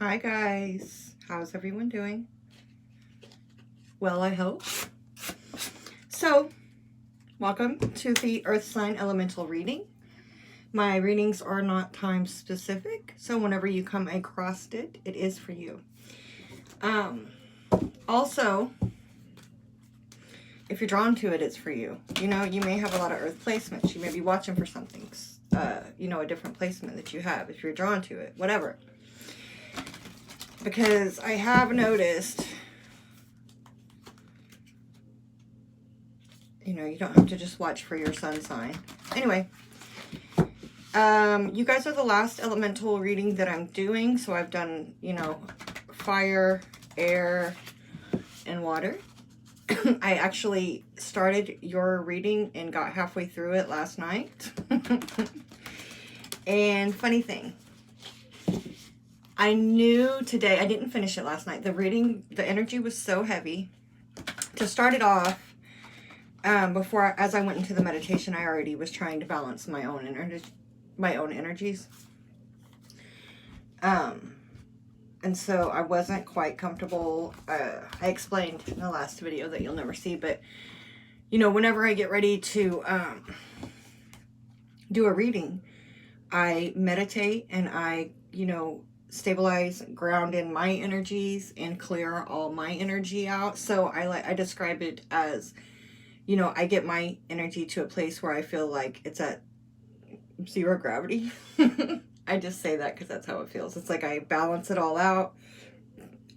Hi guys, how's everyone doing? Well, I hope. So, welcome to the Earth Sign Elemental reading. My readings are not time specific, so whenever you come across it, it is for you. Also, if you're drawn to it, it's for you. You know, you may have a lot of Earth placements. You may be watching for something, a different placement that you have if you're drawn to it, whatever. Because I have noticed, you don't have to just watch for your sun sign. Anyway, you guys are the last elemental reading that I'm doing. So I've done, fire, air, and water. I actually started your reading and got halfway through it last night. And funny thing, I knew today, I didn't finish it last night. The energy was so heavy. To start it off, as I went into the meditation, I already was trying to balance my own energies. And so I wasn't quite comfortable. I explained in the last video that you'll never see, but whenever I get ready to do a reading, I meditate and I, stabilize, ground in my energies and clear all my energy out. So I describe it as, I get my energy to a place where I feel like it's at zero gravity. I just say that because that's how it feels. It's like I balance it all out.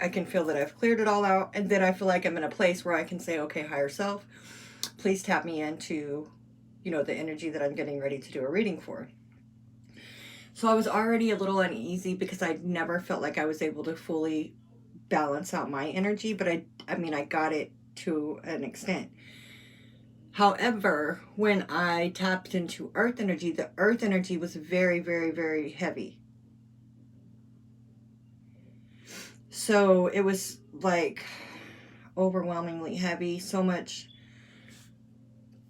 I can feel that I've cleared it all out. And then I feel like I'm in a place where I can say, okay, higher self, please tap me into, the energy that I'm getting ready to do a reading for. So I was already a little uneasy because I never felt like I was able to fully balance out my energy. But I got it to an extent. However, when I tapped into earth energy, the earth energy was very, very, very heavy. So it was like overwhelmingly heavy, so much.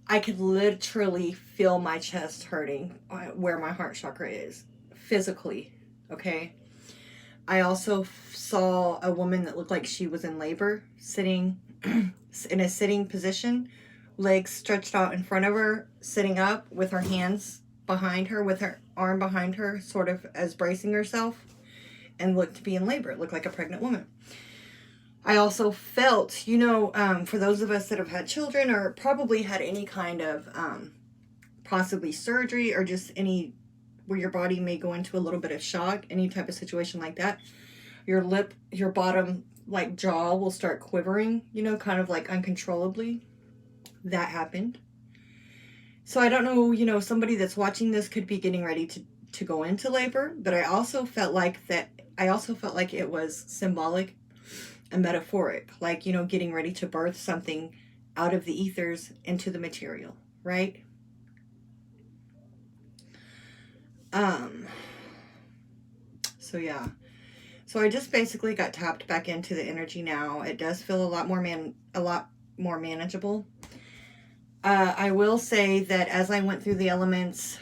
I could literally feel my chest hurting where my heart chakra is, physically, okay? I also saw a woman that looked like she was in labor, sitting in a sitting position, legs stretched out in front of her, sitting up with her hands behind her, with her arm behind her, sort of as bracing herself, and looked to be in labor. It looked like a pregnant woman. I also felt, for those of us that have had children or probably had any kind of possibly surgery or just any where your body may go into a little bit of shock, any type of situation like that, your lip, your bottom like jaw will start quivering, kind of like uncontrollably. That happened. So I don't know, somebody that's watching this could be getting ready to go into labor, but I also felt like it was symbolic and metaphoric, like, getting ready to birth something out of the ethers into the material, right? So yeah. So I just basically got tapped back into the energy now. It does feel a lot more manageable. I will say that as I went through the elements,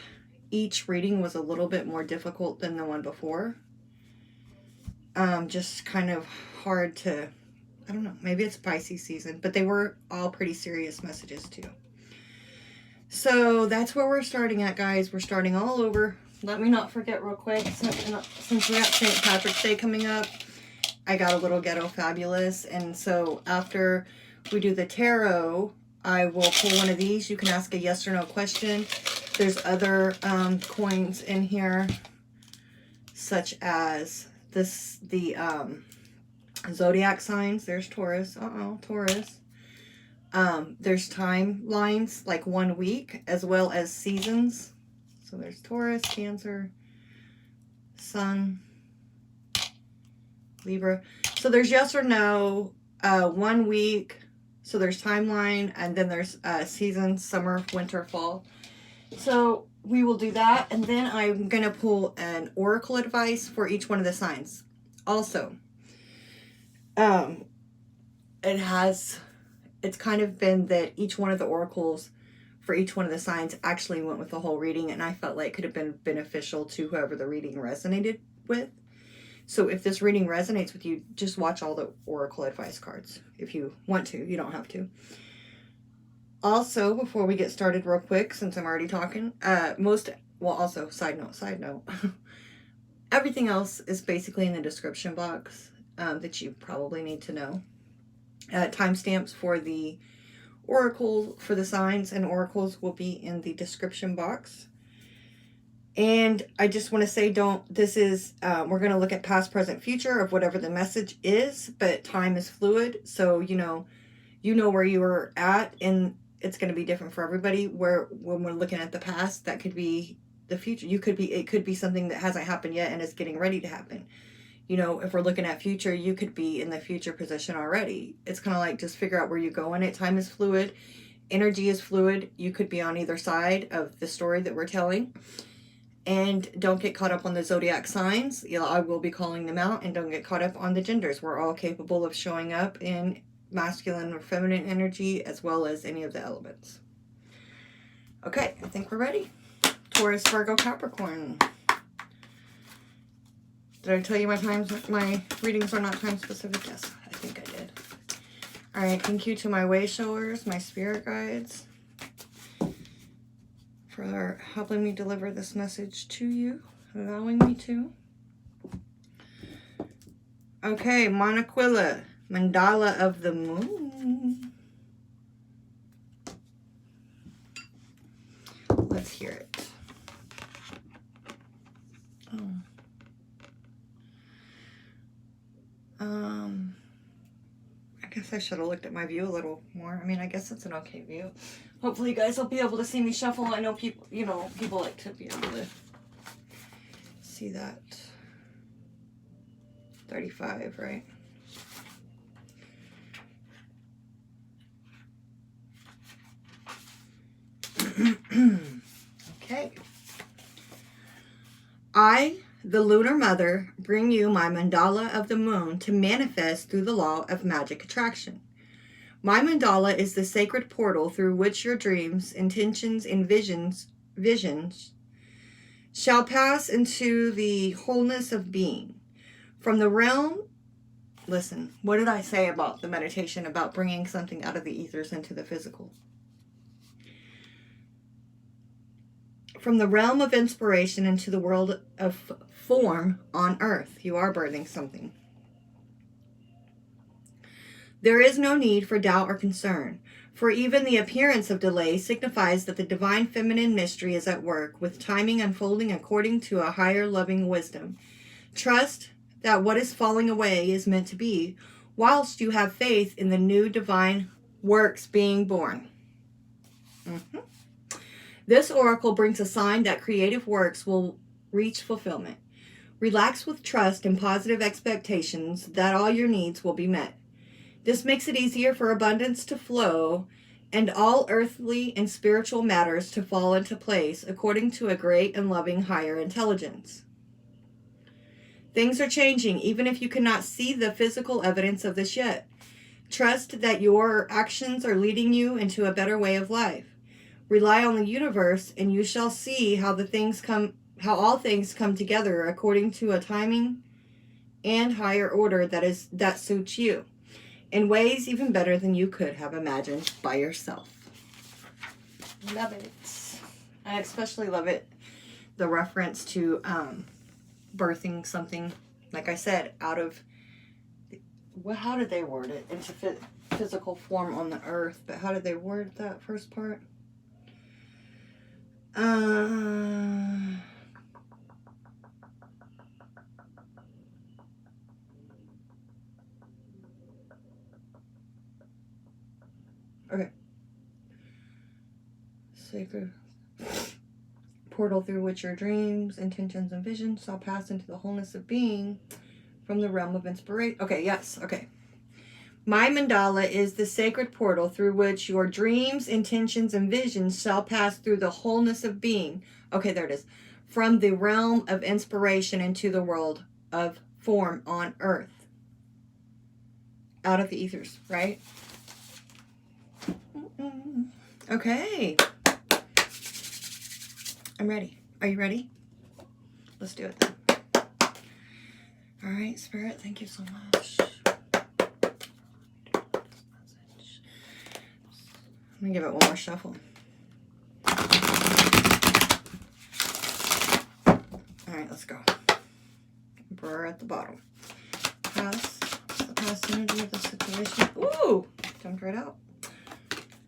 each reading was a little bit more difficult than the one before. Just kind of hard to, I don't know, maybe it's Pisces season, but they were all pretty serious messages too. So that's where we're starting at, guys. We're starting all over. Let me not forget real quick, since we got St. Patrick's Day coming up, I got a little ghetto fabulous. And so after we do the tarot, I will pull one of these. You can ask a yes or no question. There's other coins in here, such as the zodiac signs. There's Taurus. Taurus. There's timelines, like 1 week, as well as seasons. So there's Taurus, Cancer, Sun, Libra. So there's yes or no, 1 week. So there's timeline, and then there's seasons, summer, winter, fall. So we will do that, and then I'm going to pull an oracle advice for each one of the signs. Also, it's kind of been that each one of the oracles for each one of the signs actually went with the whole reading, and I felt like it could have been beneficial to whoever the reading resonated with. So if this reading resonates with you, just watch all the oracle advice cards if you want to. You don't have to. Also, before we get started real quick, since I'm already talking, also, side note, everything else is basically in the description box that you probably need to know. Timestamps for the oracle, for the signs and oracles will be in the description box. And I just want to say, we're going to look at past, present, future of whatever the message is, but time is fluid. So, you know where you were at, and it's going to be different for everybody. When we're looking at the past, that could be the future. It could be something that hasn't happened yet and is getting ready to happen. If we're looking at future, you could be in the future position already. It's kind of like, just figure out where you're going. Time is fluid. Energy is fluid. You could be on either side of the story that we're telling. And don't get caught up on the zodiac signs. I will be calling them out. And don't get caught up on the genders. We're all capable of showing up in masculine or feminine energy, as well as any of the elements. Okay, I think we're ready. Taurus, Virgo, Capricorn. Did I tell you my readings are not time specific? Yes, I think I did. All right, thank you to my way showers, my spirit guides, for helping me deliver this message to you, allowing me to. Okay, Monaquilla, Mandala of the Moon. Let's hear it. I guess I should have looked at my view a little more. I mean, I guess it's an okay view. Hopefully you guys will be able to see me shuffle. I know people like to be able to see that. 35, right? Okay. I, the Lunar Mother, bring you my mandala of the moon to manifest through the law of magic attraction. My mandala is the sacred portal through which your dreams, intentions, and visions shall pass into the wholeness of being. From the realm, listen, what did I say about the meditation, about bringing something out of the ethers into the physical? From the realm of inspiration into the world of form on earth, you are birthing something. There is no need for doubt or concern, for even the appearance of delay signifies that the divine feminine mystery is at work, with timing unfolding according to a higher loving wisdom. Trust that what is falling away is meant to be, whilst you have faith in the new divine works being born. This oracle brings a sign that creative works will reach fulfillment. Relax with trust and positive expectations that all your needs will be met. This makes it easier for abundance to flow and all earthly and spiritual matters to fall into place according to a great and loving higher intelligence. Things are changing, even if you cannot see the physical evidence of this yet. Trust that your actions are leading you into a better way of life. Rely on the universe, and you shall see how all things come together according to a timing and higher order that suits you, in ways even better than you could have imagined by yourself. Love it. I especially love it, the reference to birthing something, like I said, out of, how did they word it? Into physical form on the earth, but how did they word that first part? Okay. Sacred portal through which your dreams, intentions, and visions shall pass into the wholeness of being from the realm of inspiration. Okay, yes, okay. My mandala is the sacred portal through which your dreams, intentions, and visions shall pass through the wholeness of being. Okay, there it is. From the realm of inspiration into the world of form on earth. Out of the ethers, right? Okay. I'm ready. Are you ready? Let's do it then. All right, Spirit, thank you so much. Let me give it one more shuffle. All right, let's go. Emperor at the bottom. Pass. The past energy of the situation. Ooh! Jumped right out.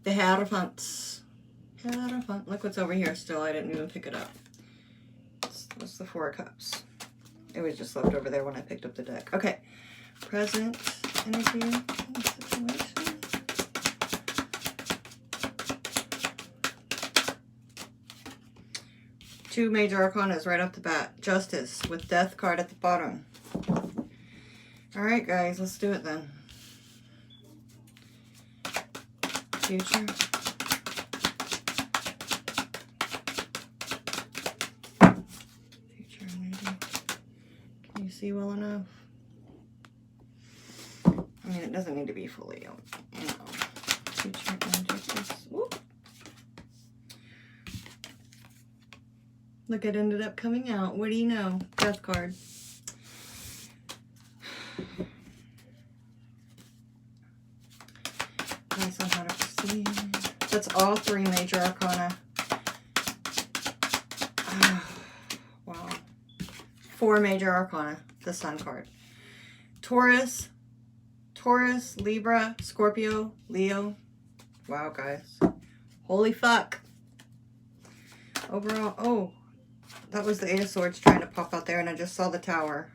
The Hierophant. Hierophant. Look what's over here still. I didn't even pick it up. What's the Four of Cups? It was just left over there when I picked up the deck. Okay. Present energy of the situation. Two major arcanas right off the bat. Justice with Death card at the bottom. All right, guys, let's do it then. Future. Future energy. Can you see well enough? I mean, it doesn't need to be fully out. You know. Future energy, please. Whoop. Look, it ended up coming out. What do you know? Death card. Advice on how to proceed. That's all three major arcana. Wow. Four major arcana. The Sun card. Taurus, Libra, Scorpio, Leo. Wow, guys. Holy fuck. Overall, oh. That was the Eight of Swords trying to pop out there, and I just saw the Tower.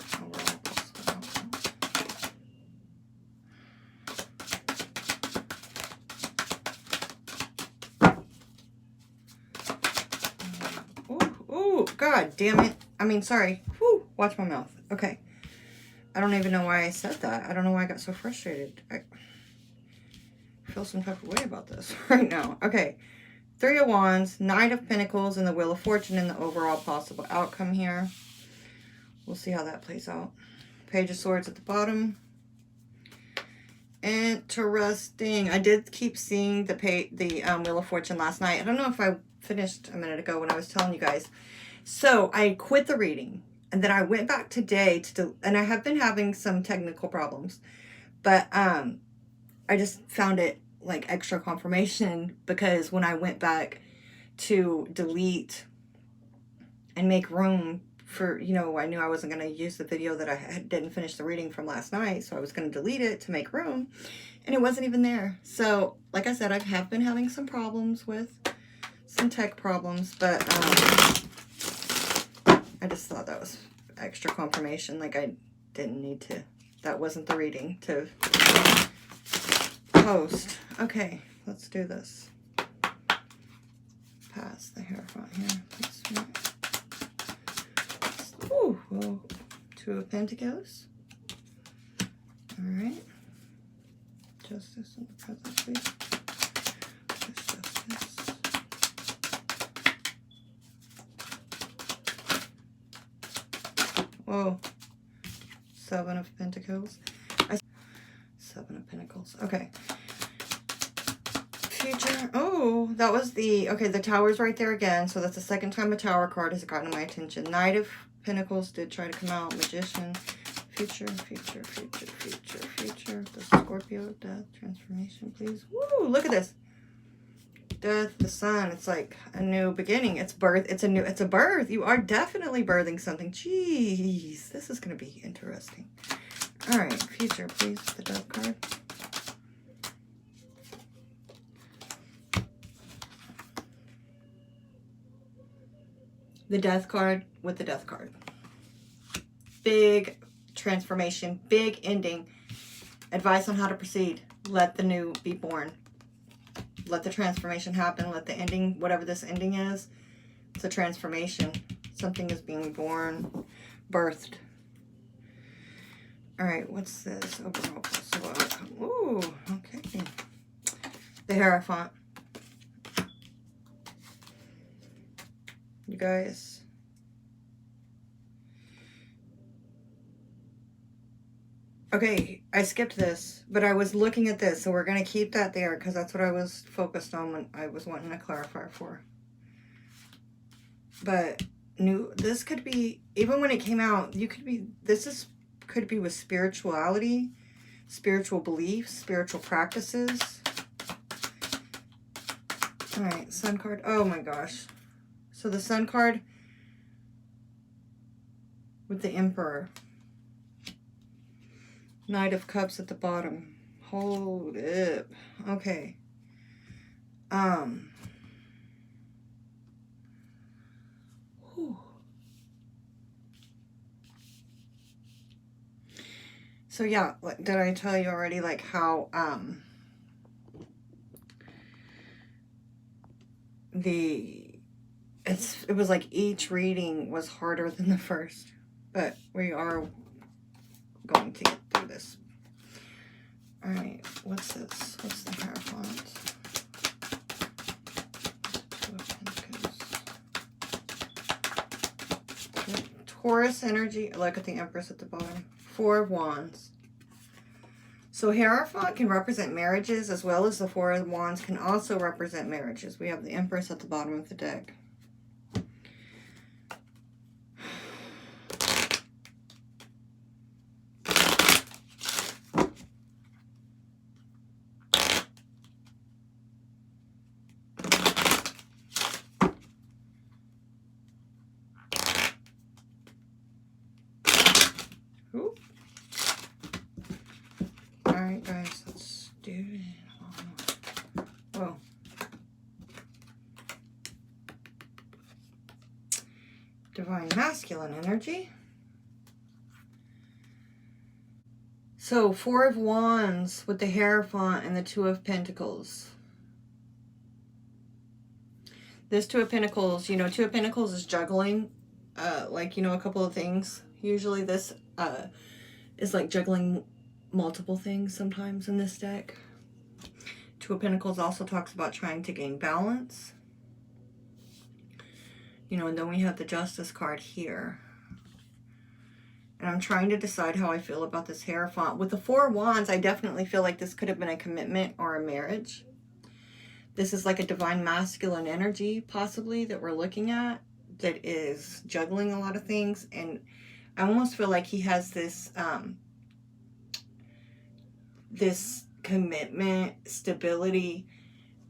Ooh, God damn it. I mean, sorry. Whew, watch my mouth. Okay. I don't even know why I said that. I don't know why I got so frustrated. I feel some type of way about this right now. Okay. Three of Wands, Knight of Pentacles, and the Wheel of Fortune in the overall possible outcome here. We'll see how that plays out. Page of Swords at the bottom. Interesting. I did keep seeing the Wheel of Fortune last night. I don't know if I finished a minute ago when I was telling you guys. So I quit the reading, and then I went back today and I have been having some technical problems, but I just found it like extra confirmation, because when I went back to delete and make room for, you know, I knew I wasn't going to use the video that I didn't finish the reading from last night, so I was going to delete it to make room, and it wasn't even there. So like I said, I have been having some problems with some tech problems, but I just thought that was extra confirmation. Like, I didn't need to, that wasn't the reading to post. Okay, let's do this. Pass the Hierophant here. Ooh, well, Two of Pentacles. All right. Justice in the present, please. Justice. Whoa. Seven of Pentacles. Seven of Pentacles. Okay. Future. Oh, that was the... Okay, the Tower's right there again. So that's the second time a Tower card has gotten my attention. Knight of Pentacles did try to come out. Magician. Future, future, future, future, future. The Scorpio, death, transformation, please. Woo, look at this. Death, the Sun. It's like a new beginning. It's birth. It's a birth. You are definitely birthing something. Jeez, this is going to be interesting. All right, future, please. The Death card. The Death card with the Death card. Big transformation, big ending. Advice on how to proceed. Let the new be born. Let the transformation happen. Let the ending, whatever this ending is, it's a transformation. Something is being born, birthed. All right, what's this? Overall possible outcome. Ooh, okay. The Hierophant. You guys. Okay, I skipped this, but I was looking at this, so we're going to keep that there because that's what I was focused on when I was wanting to clarify for. But this could be, even when it came out, could could be with spirituality, spiritual beliefs, spiritual practices. All right, Sun card. Oh my gosh. So the Sun card with the Emperor. Knight of Cups at the bottom. Hold up. Okay. Whew. So yeah, did I tell you already like how it was like each reading was harder than the first, but we are going to get through this. All right, what's this? What's the Hierophant? Taurus energy. Look at the Empress at the bottom. Four of Wands. So Hierophant can represent marriages, as well as the Four of Wands can also represent marriages. We have the Empress at the bottom of the deck. Ooh. All right, guys, let's do it. Whoa. Divine Masculine energy. So, Four of Wands with the Hierophant and the Two of Pentacles. This Two of Pentacles, you know, Two of Pentacles is juggling, like, you know, a couple of things. Usually this is like juggling multiple things sometimes in this deck. Two of Pentacles also talks about trying to gain balance. You know, and then we have the Justice card here. And I'm trying to decide how I feel about this Hierophant. With the Four of Wands, I definitely feel like this could have been a commitment or a marriage. This is like a divine masculine energy, possibly, that we're looking at, that is juggling a lot of things. And I almost feel like he has this, this commitment, stability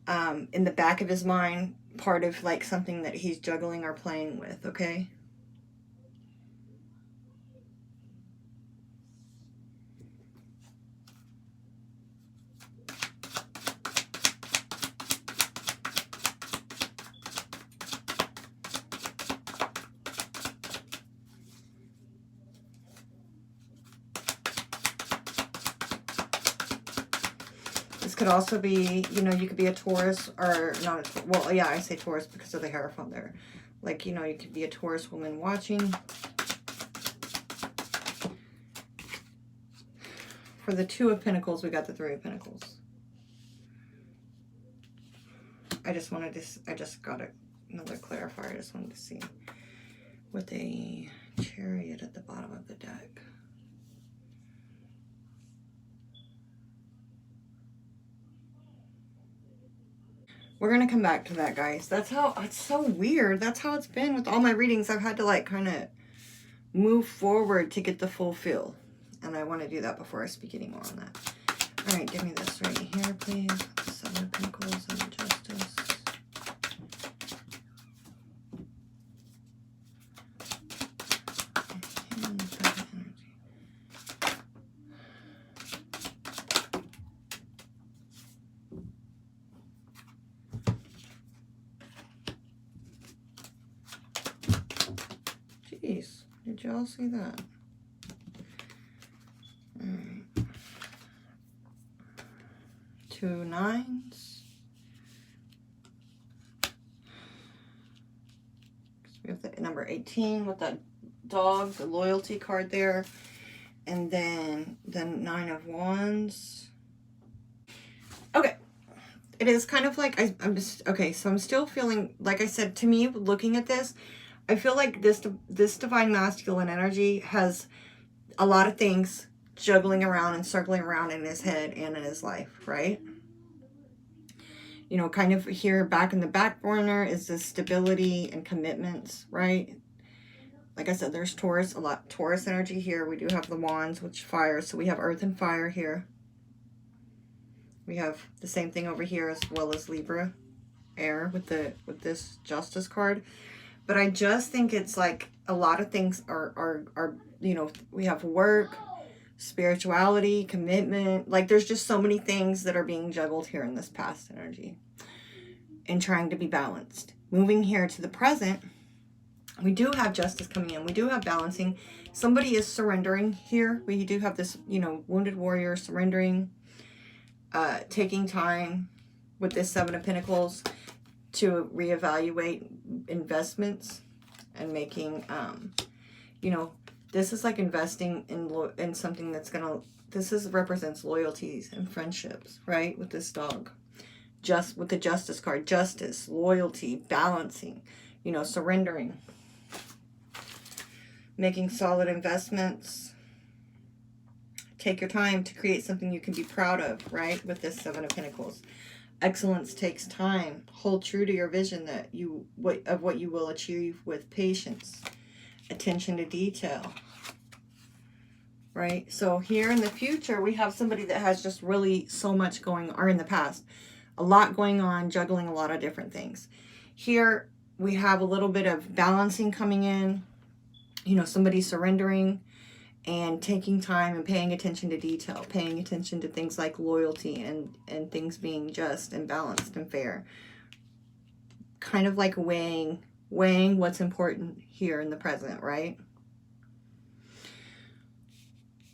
in the back of his mind, part of like something that he's juggling or playing with, okay? Could also be, you know, you could be a Taurus or not a, well, yeah, I say Taurus because of the Hierophant there. Like, you know, you could be a Taurus woman watching. For the Two of Pentacles, we got the Three of Pentacles. I just got another clarifier. I just wanted to see with a Chariot at the bottom of the deck. We're going to come back to that, guys. That's how, it's so weird. That's how it's been with all my readings. I've had to like kind of move forward to get the full feel. And I want to do that before I speak any more on that. All right, give me this right here, please. The Seven of Pentacles and the Justice. And the energy. Jeez, did y'all see that? All right. Two nines. We have the number 18 with that dog, the loyalty card there. And then the Nine of Wands. Okay. It is kind of like, I'm just, okay, so I'm still feeling, like I said, to me, looking at this, I feel like this divine masculine energy has a lot of things juggling around and circling around in his head and in his life, right? You know, kind of here back in the back burner is this stability and commitments, right? like I said, there's Taurus, a lot Taurus energy here. We do have the wands, which fire. So we have earth and fire here. We have the same thing over here as well as Libra, air with this Justice card. But I just think it's like a lot of things are you know, we have work, spirituality, commitment. Like there's just so many things that are being juggled here in this past energy and trying to be balanced. Moving here to the present, we do have justice coming in. We do have balancing. Somebody is surrendering here. We do have this, you know, wounded warrior surrendering, taking time with this Seven of Pentacles to reevaluate investments and making, you know, this is like investing in something that's gonna, represents loyalties and friendships, right? With this dog, just with the Justice card, justice, loyalty, balancing, you know, surrendering, making solid investments. Take your time to create something you can be proud of, right? With this Seven of Pentacles. Excellence takes time. Hold true to your vision that of what you will achieve with patience. Attention to detail. Right? So here in the future, we have somebody that has just really so much going on, or in the past, a lot going on, juggling a lot of different things. Here we have a little bit of balancing coming in. You know, somebody surrendering and taking time and paying attention to detail, paying attention to things like loyalty and things being just and balanced and fair. Kind of like weighing what's important here in the present, right?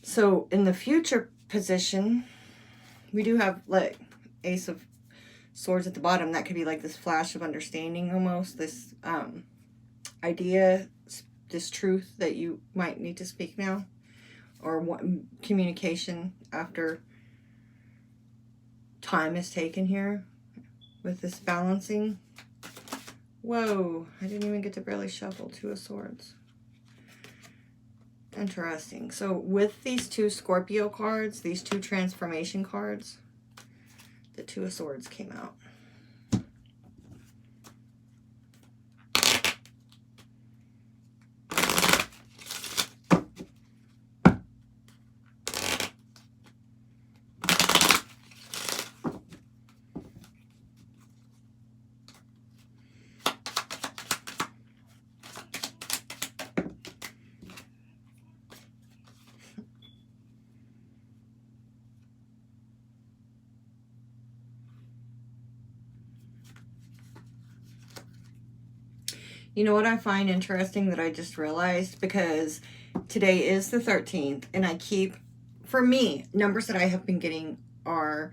So in the future position, we do have like Ace of Swords at the bottom. That could be like this flash of understanding almost, this idea, this truth that you might need to speak now, or communication after time is taken here with this balancing. Whoa, I didn't even get to barely shuffle. Two of Swords. Interesting. So with these two Scorpio cards, these two transformation cards, the Two of Swords came out. You know what I find interesting that I just realized, because today is the 13th, and I keep, for me, numbers that I have been getting are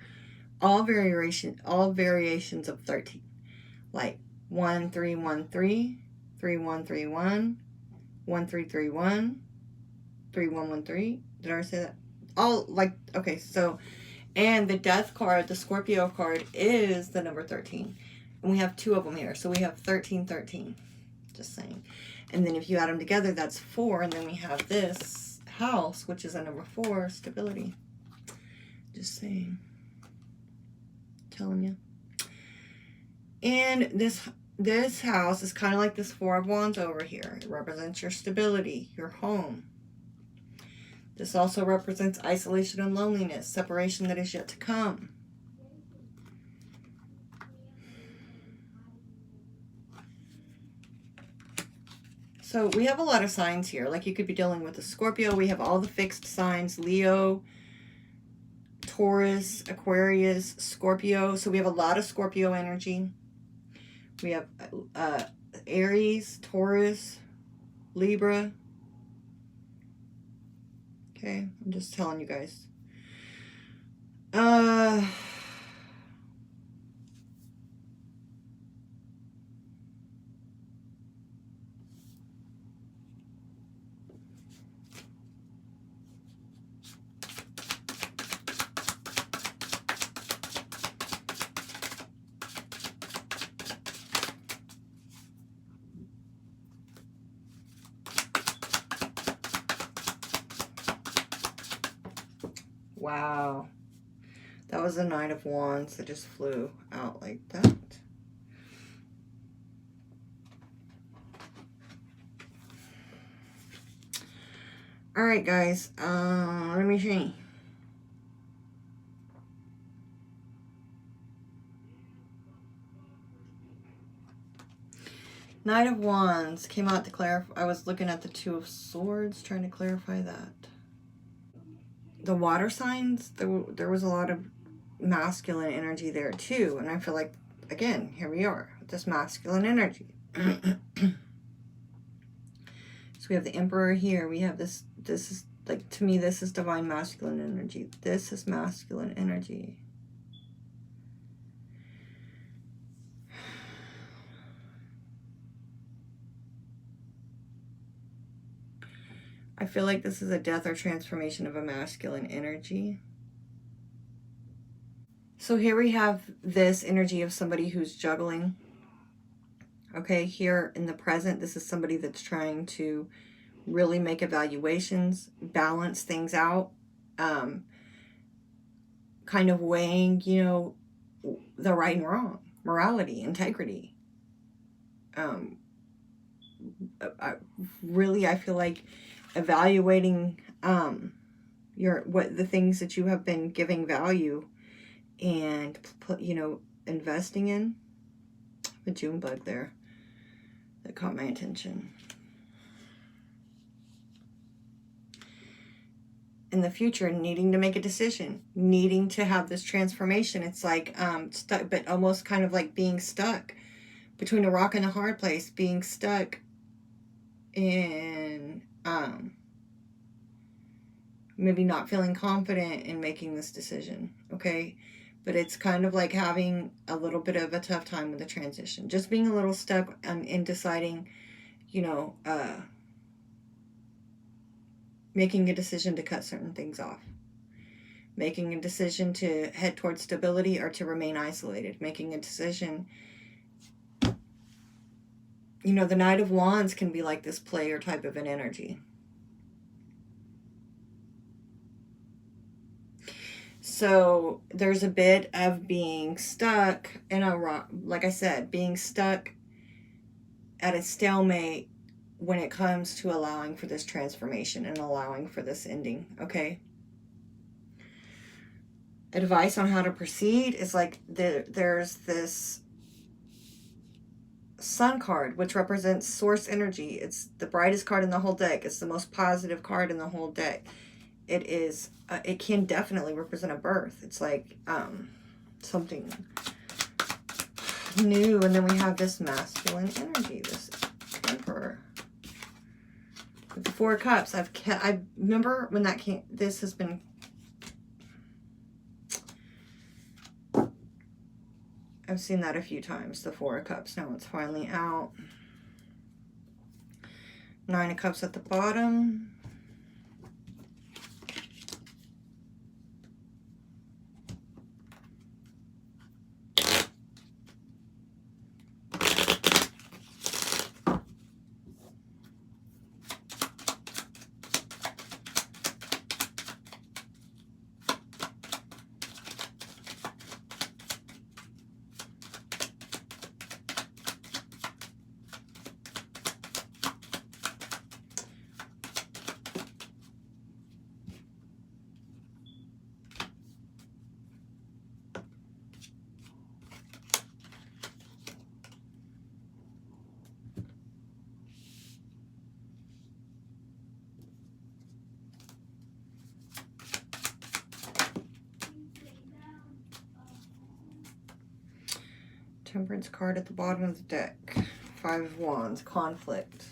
all variations of 13. Like 1313, 3131, 1331, 3113. Did I say that? All like, okay, so, and the Death card, the Scorpio card, is the number 13. And we have two of them here. So we have 1313. Just saying. And then if you add them together, that's 4. And then we have this house, which is a number 4, stability. Just saying. Telling you. And this house is kind of like this 4 of Wands over here. It represents your stability, your home. This also represents isolation and loneliness, separation that is yet to come. So we have a lot of signs here. Like you could be dealing with a Scorpio. We have all the fixed signs: Leo, Taurus, Aquarius, Scorpio. So we have a lot of Scorpio energy. We have Aries, Taurus, Libra. Okay, I'm just telling you guys. Wow. That was the Knight of Wands that just flew out like that. All right, guys. Let me see. Knight of Wands came out to clarify. I was looking at the Two of Swords, trying to clarify that. The water signs, there was a lot of masculine energy there too. And I feel like, again, here we are with this masculine energy. So we have the Emperor here. We have this is, like, to me, this is divine masculine energy. This is masculine energy. I feel like this is a death or transformation of a masculine energy. So here we have this energy of somebody who's juggling. Okay, here in the present, this is somebody that's trying to really make evaluations, balance things out, kind of weighing, you know, the right and wrong, morality, integrity. I feel like evaluating the things that you have been giving value and investing in. The June bug there that caught my attention. In the future, needing to make a decision, needing to have this transformation. It's like stuck, but almost kind of like being stuck between a rock and a hard place, being stuck in maybe not feeling confident in making this decision, okay? But it's kind of like having a little bit of a tough time with the transition. Just being a little stuck in deciding, making a decision to cut certain things off. Making a decision to head towards stability or to remain isolated. Making a decision. The Knight of Wands can be like this player type of an energy. So there's a bit of being stuck in a rock, like I said, being stuck at a stalemate when it comes to allowing for this transformation and allowing for this ending, okay? Advice on how to proceed is like there's this Sun card, which represents source energy. It's the brightest card in the whole deck. It's the most positive card in the whole deck. It is, it can definitely represent a birth. It's like something new. And then we have this masculine energy, this Emperor. With the Four of Cups, I remember when that came, this has been, I've seen that a few times, the Four of Cups. Now it's finally out. Nine of Cups at the bottom. Temperance card at the bottom of the deck. Five of Wands, conflict.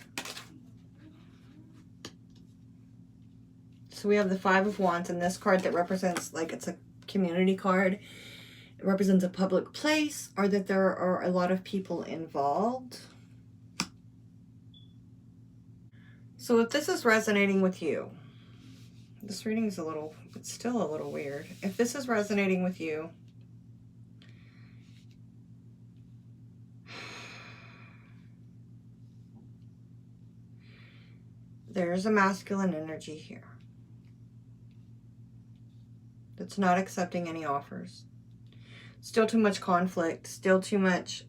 So we have the Five of Wands and this card that represents, like, it's a community card. It represents a public place, or that there are a lot of people involved. So if this is resonating with you, this reading is it's still a little weird. If this is resonating with you, there's a masculine energy here that's not accepting any offers. Still too much conflict, still too much,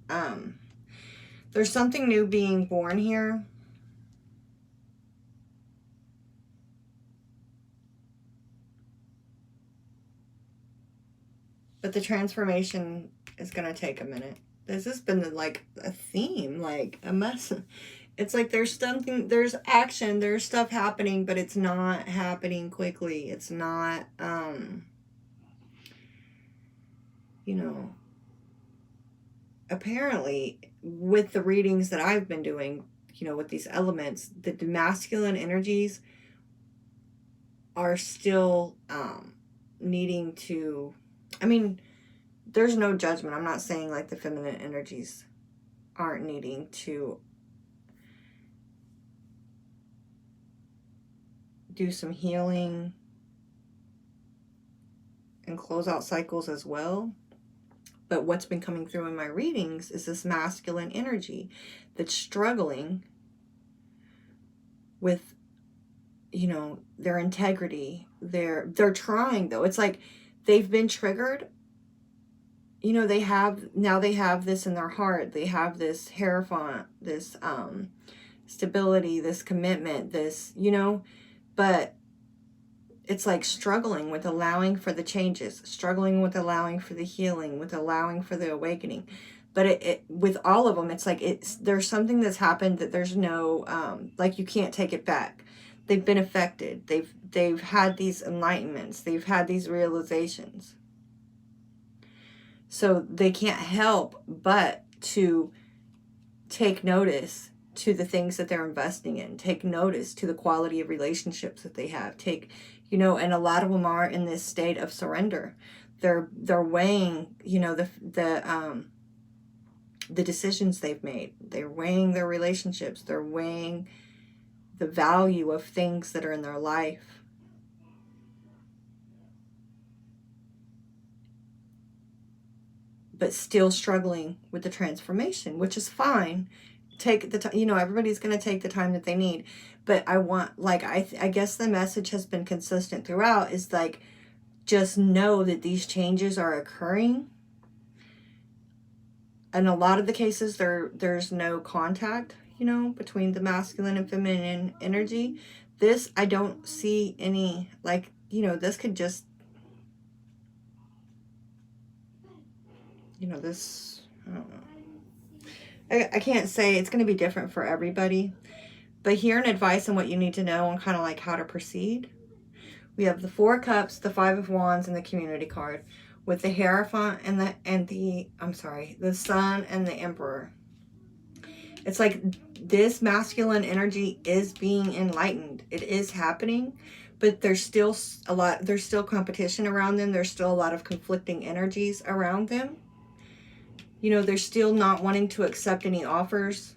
there's something new being born here. But the transformation is going to take a minute. This has been like a theme, like a mess. It's like there's something, there's action, there's stuff happening, but it's not happening quickly. It's not, you know, apparently with the readings that I've been doing, you know, with these elements, the masculine energies are still needing to, I mean, there's no judgment. I'm not saying like the feminine energies aren't needing to do some healing and close out cycles as well. But what's been coming through in my readings is this masculine energy that's struggling with, you know, their integrity. They're trying though. It's like they've been triggered. You know, they have this in their heart. They have this hierophant, this stability, this commitment, this, you know, but it's like struggling with allowing for the changes, struggling with allowing for the healing, with allowing for the awakening. But it with all of them, it's like there's something that's happened that there's no like you can't take it back. They've been affected. They've had these enlightenments. They've had these realizations. So they can't help but to take notice to the things that they're investing in. Take notice to the quality of relationships that they have. You know, and a lot of them are in this state of surrender. They're weighing, you know, the decisions they've made. They're weighing their relationships. They're weighing the value of things that are in their life. But still struggling with the transformation, which is fine. Take the time, you know, everybody's going to take the time that they need. But I want, like, I guess the message has been consistent throughout is like, just know that these changes are occurring. In a lot of the cases, there's no contact, you know, between the masculine and feminine energy. This, I don't see any, like, you know, this could just, you know, this, I don't know. I can't say it's going to be different for everybody. But here in advice on what you need to know and kind of like how to proceed. We have the 4 Cups, the 5 of Wands, and the Community card. With the Hierophant and the Sun and the Emperor. It's like this masculine energy is being enlightened. It is happening. But there's still there's still competition around them. There's still a lot of conflicting energies around them. You know, they're still not wanting to accept any offers.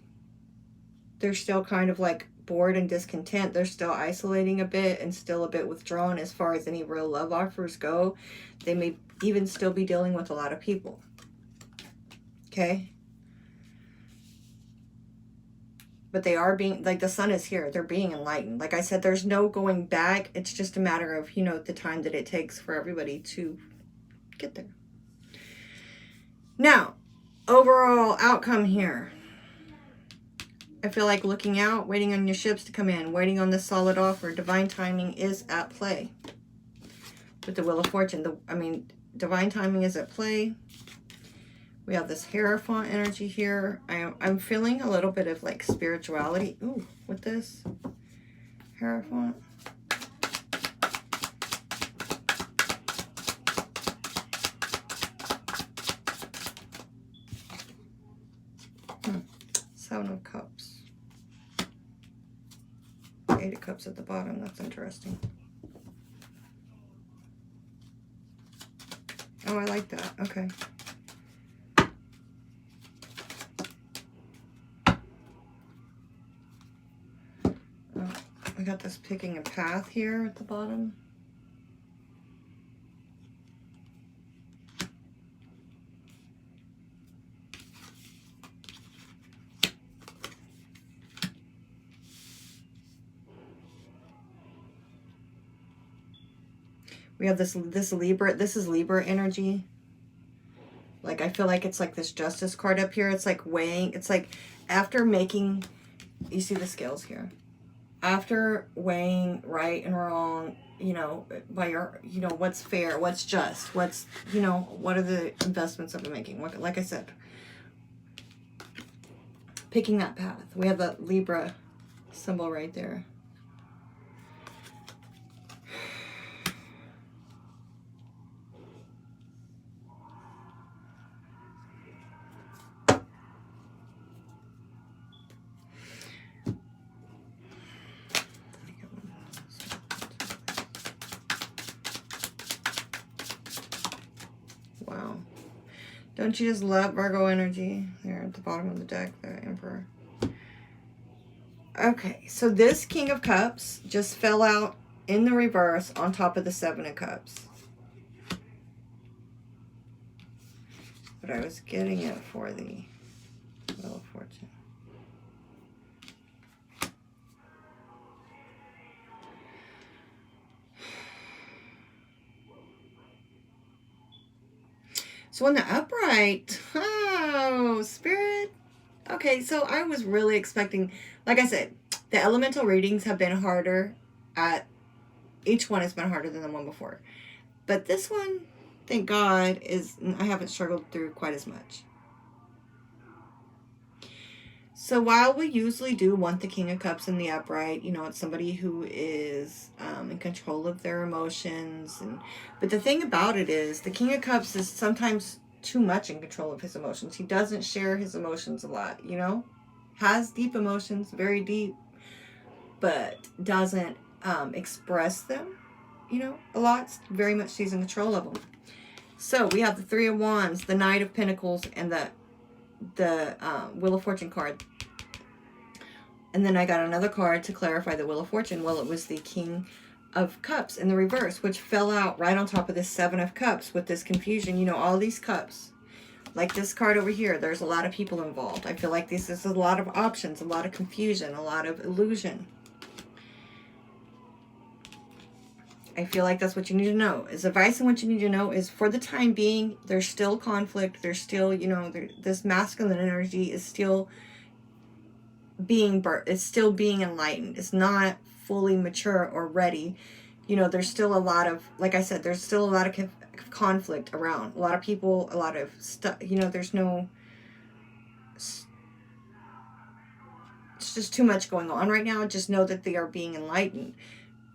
They're still kind of like bored and discontent. They're still isolating a bit and still a bit withdrawn as far as any real love offers go. They may even still be dealing with a lot of people. Okay? But they are being, like the Sun is here. They're being enlightened. Like I said, there's no going back. It's just a matter of, you know, the time that it takes for everybody to get there. Now, overall outcome here. I feel like looking out, waiting on your ships to come in, waiting on this solid offer. Divine timing is at play. With the Wheel of Fortune, divine timing is at play. We have this Hierophant energy here. I'm feeling a little bit of like spirituality. Ooh, with this Hierophant. Seven of Cups. 8 of Cups at the bottom. That's interesting. Oh, I like that. Okay. We got this picking a path here at the bottom. We have this Libra. This is Libra energy. Like, I feel like it's like this Justice card up here. It's like weighing. It's like after making, you see the scales here. after weighing right and wrong, by your, what's fair, what's just, what's, what are the investments I've been making? Like I said, picking that path. We have the Libra symbol right there. Wow. Don't you just love Virgo energy? There at the bottom of the deck, the Emperor. Okay, so this King of Cups just fell out in the reverse on top of the Seven of Cups. But I was getting it for the Wheel of Fortune. So on the upright, oh, Spirit. Okay, so I was really expecting, like I said, the elemental readings have been harder each one has been harder than the one before. But this one, thank God, I haven't struggled through quite as much. So while we usually do want the King of Cups in the upright, it's somebody who is in control of their emotions. But the thing about it is, the King of Cups is sometimes too much in control of his emotions. He doesn't share his emotions a lot, has deep emotions, very deep, but doesn't express them, a lot. Very much he's in control of them. So we have the Three of Wands, the Knight of Pentacles, and the Wheel of Fortune card. And then I got another card to clarify the Wheel of Fortune. Well, it was the King of Cups in the reverse, which fell out right on top of this Seven of Cups with this confusion. All these cups. Like this card over here, there's a lot of people involved. I feel like this is a lot of options, a lot of confusion, a lot of illusion. I feel like that's what you need to know. Is advice, and what you need to know is, for the time being, there's still conflict. There's still, this masculine energy is still being birthed. It's still being enlightened. It's not fully mature or ready. There's still a lot of, like I said, there's still a lot of conflict around. A lot of people, a lot of stuff, there's no, it's just too much going on right now. Just know that they are being enlightened.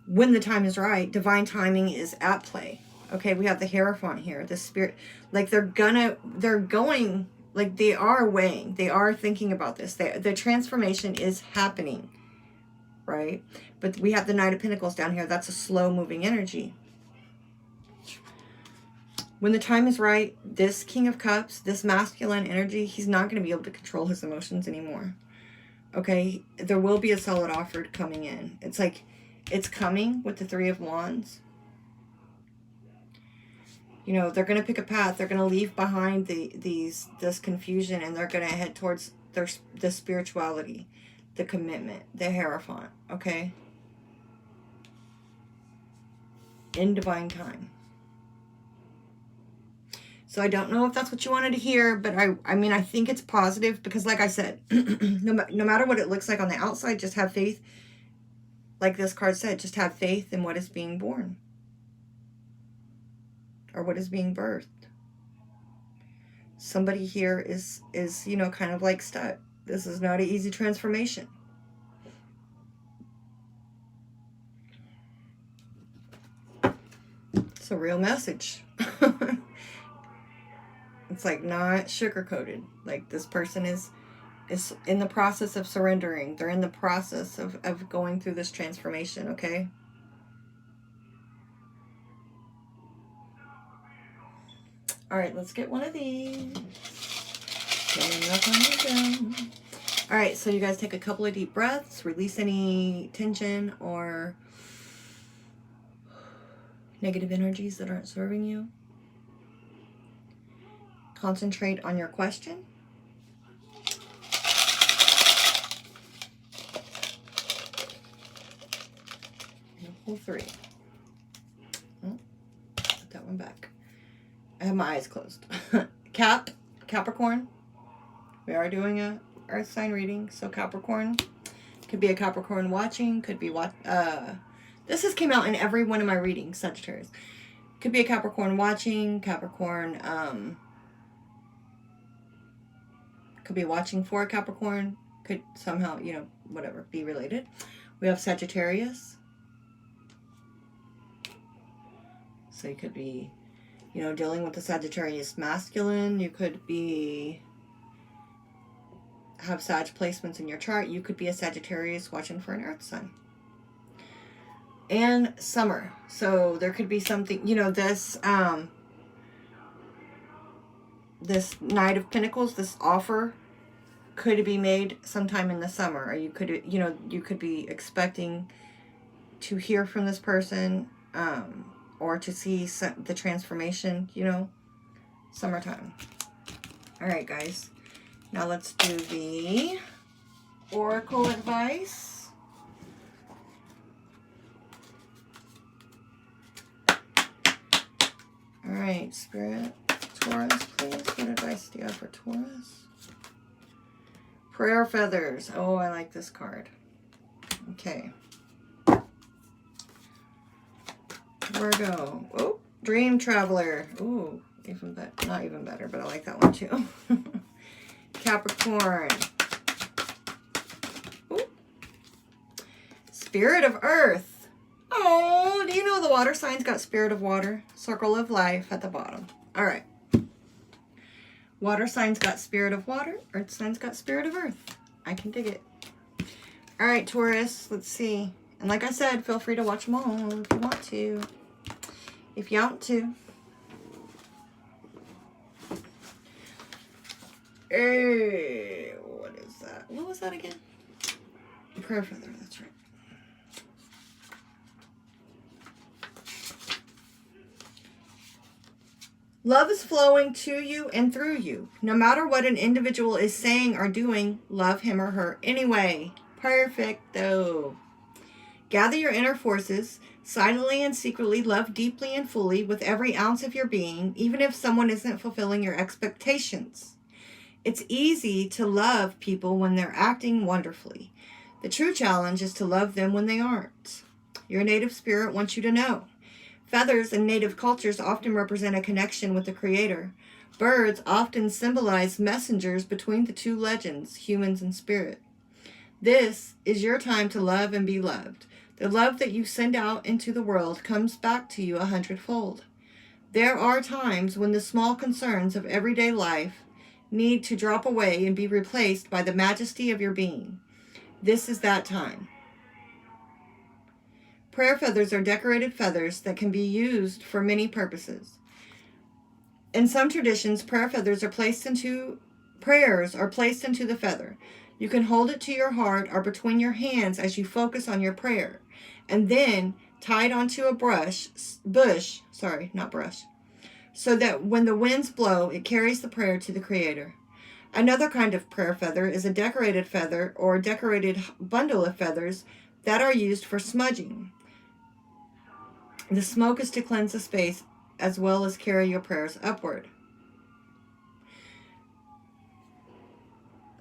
When the time is right, divine timing is at play. Okay, we have the Hierophant here, the Spirit. Like they're going, like they are weighing, they are thinking about this. The transformation is happening, right? But we have the Knight of Pentacles down here. That's a slow moving energy. When the time is right, this King of Cups, this masculine energy, he's not going to be able to control his emotions anymore. Okay, there will be a solid offer coming in. It's like, it's coming with the Three of Wands. They're going to pick a path. They're going to leave behind this confusion, and they're going to head towards the spirituality, the commitment, the Hierophant, okay? In divine time. So I don't know if that's what you wanted to hear, but I mean, I think it's positive because, like I said, no matter what it looks like on the outside, just have faith. Like this card said, just have faith in what is being born. Or what is being birthed. Somebody here is kind of like stuck. This is not an easy transformation. It's a real message. It's like not sugar-coated. Like this person is in the process of surrendering. They're in the process of going through this transformation, okay? All right, let's get one of these. All right, so you guys take a couple of deep breaths, release any tension or negative energies that aren't serving you. Concentrate on your question. And pull 3. Oh, put that one back. I have my eyes closed. Capricorn. We are doing a Earth sign reading. So Capricorn, Could be a Capricorn watching. Could be this has came out in every one of my readings, Sagittarius. Could be a Capricorn watching. Capricorn, could be watching for a Capricorn. Could somehow, you know, whatever, be related. We have Sagittarius. So you could be, you know, dealing with the Sagittarius masculine. You could be, have Sag placements in your chart. You could be a Sagittarius watching for an Earth sign. And summer. So there could be something, you know, this Knight of Pentacles, this offer could be made sometime in the summer. Or you could, you know, you could be expecting to hear from this person, or to see the transformation, you know, summertime. All right, guys. Now let's do the Oracle advice. All right, Spirit, Taurus, please. What advice do you have for Taurus? Prayer feathers. Oh, I like this card. Okay. Virgo. Oh, Dream Traveler. Ooh, even better. Not even better, but I like that one too. Capricorn. Ooh. Spirit of Earth. Oh, do you know the water signs got Spirit of Water? Circle of Life at the bottom. All right. Water signs got Spirit of Water. Earth signs got Spirit of Earth. I can dig it. All right, Taurus. Let's see. And like I said, feel free to watch them all if you want to. If you want to. Hey, what is that? What was that again? Prayer feather, that's right. Love is flowing to you and through you. No matter what an individual is saying or doing, love him or her anyway. Perfecto. Gather your inner forces, silently and secretly love deeply and fully with every ounce of your being, even if someone isn't fulfilling your expectations. It's easy to love people when they're acting wonderfully. The true challenge is to love them when they aren't. Your native spirit wants you to know. Feathers in native cultures often represent a connection with the Creator. Birds often symbolize messengers between the two legends, humans and spirit. This is your time to love and be loved. The love that you send out into the world comes back to you 100-fold. There are times when the small concerns of everyday life need to drop away and be replaced by the majesty of your being. This is that time. Prayer feathers are decorated feathers that can be used for many purposes. In some traditions, prayers are placed into the feather. You can hold it to your heart or between your hands as you focus on your prayer, and then tie it onto a bush, so that when the winds blow, it carries the prayer to the Creator. Another kind of prayer feather is a decorated feather or a decorated bundle of feathers that are used for smudging. The smoke is to cleanse the space as well as carry your prayers upward.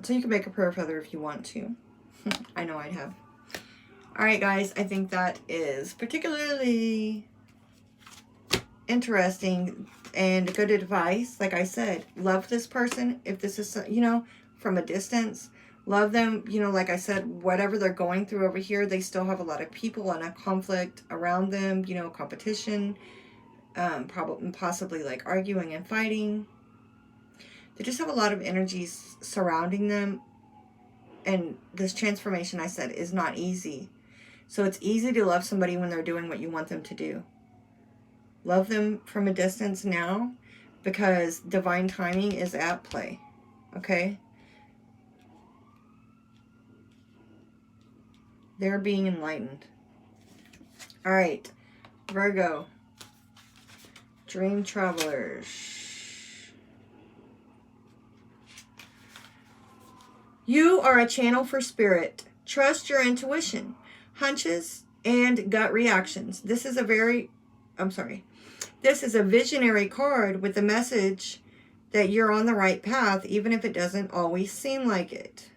So you can make a prayer feather if you want to. I know I'd have. All right, guys, I think that is particularly interesting and good advice. Like I said, love this person. If this is, you know, from a distance, love them. You know, like I said, whatever they're going through over here, they still have a lot of people and a conflict around them, you know, competition, possibly like arguing and fighting. They just have a lot of energies surrounding them. And this transformation, I said, is not easy. So it's easy to love somebody when they're doing what you want them to do. Love them from a distance now because divine timing is at play. Okay? They're being enlightened. All right. Virgo. Dream travelers. You are a channel for spirit. Trust your intuition, hunches, and gut reactions. This is a visionary card with the message that you're on the right path, even if it doesn't always seem like it.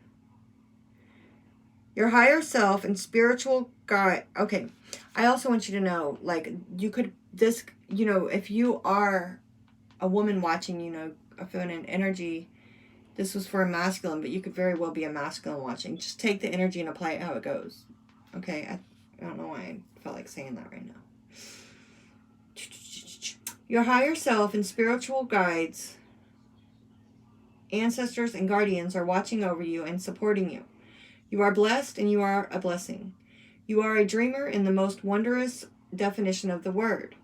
Your higher self and spiritual guide. Okay. I also want you to know, like, you could, this, you know, if you are a woman watching, you know, a feminine energy, this was for a masculine, but you could very well be a masculine watching. Just take the energy and apply it how it goes. Okay? I don't know why I felt like saying that right now. Your higher self and spiritual guides, ancestors, and guardians are watching over you and supporting you. You are blessed and you are a blessing. You are a dreamer in the most wondrous definition of the word.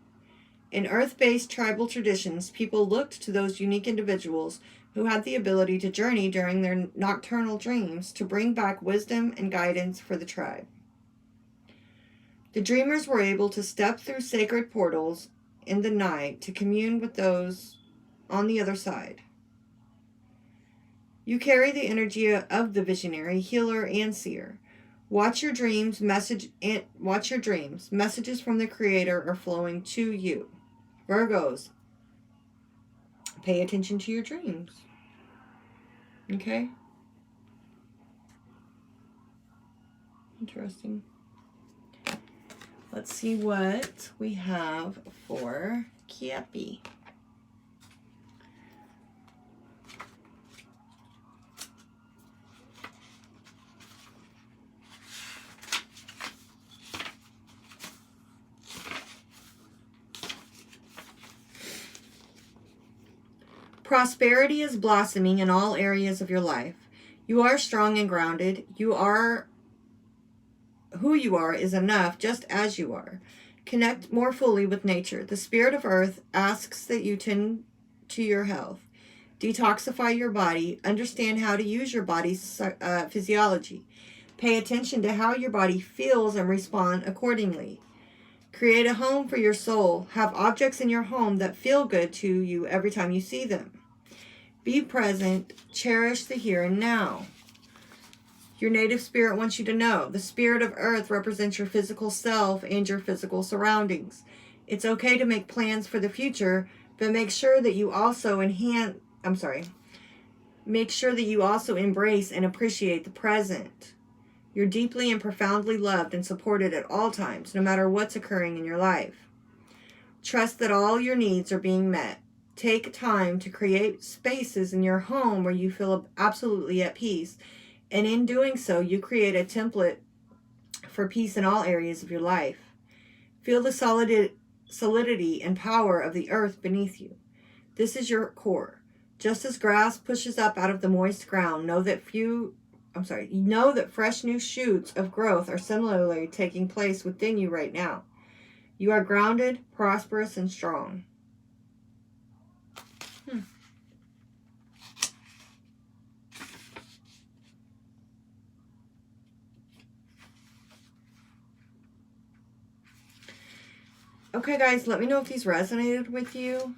In earth-based tribal traditions, people looked to those unique individuals who had the ability to journey during their nocturnal dreams to bring back wisdom and guidance for the tribe. The dreamers were able to step through sacred portals in the night to commune with those on the other side. You carry the energy of the visionary, healer, and seer. Watch your dreams. Messages from the Creator are flowing to you. Virgos, pay attention to your dreams. Okay? Interesting. Let's see what we have for Cashapp. Prosperity is blossoming in all areas of your life. You are strong and grounded. You are who you are is enough just as you are. Connect more fully with nature. The spirit of earth asks that you tend to your health. Detoxify your body. Understand how to use your body's physiology. Pay attention to how your body feels and respond accordingly. Create a home for your soul. Have objects in your home that feel good to you every time you see them. Be present. Cherish the here and now. Your native spirit wants you to know the spirit of earth represents your physical self and your physical surroundings. It's okay to make plans for the future, but make sure that you also embrace and appreciate the present. You're deeply and profoundly loved and supported at all times, no matter what's occurring in your life. Trust that all your needs are being met. Take time to create spaces in your home where you feel absolutely at peace. And in doing so, you create a template for peace in all areas of your life. Feel the solidity and power of the earth beneath you. This is your core. Just as grass pushes up out of the moist ground, know that fresh new shoots of growth are similarly taking place within you right now. You are grounded, prosperous, and strong. Okay, guys, let me know if these resonated with you.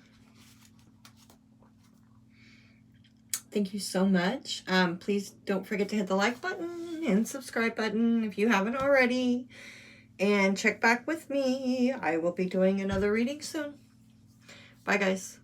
Thank you so much. Please don't forget to hit the like button and subscribe button if you haven't already. And check back with me. I will be doing another reading soon. Bye, guys.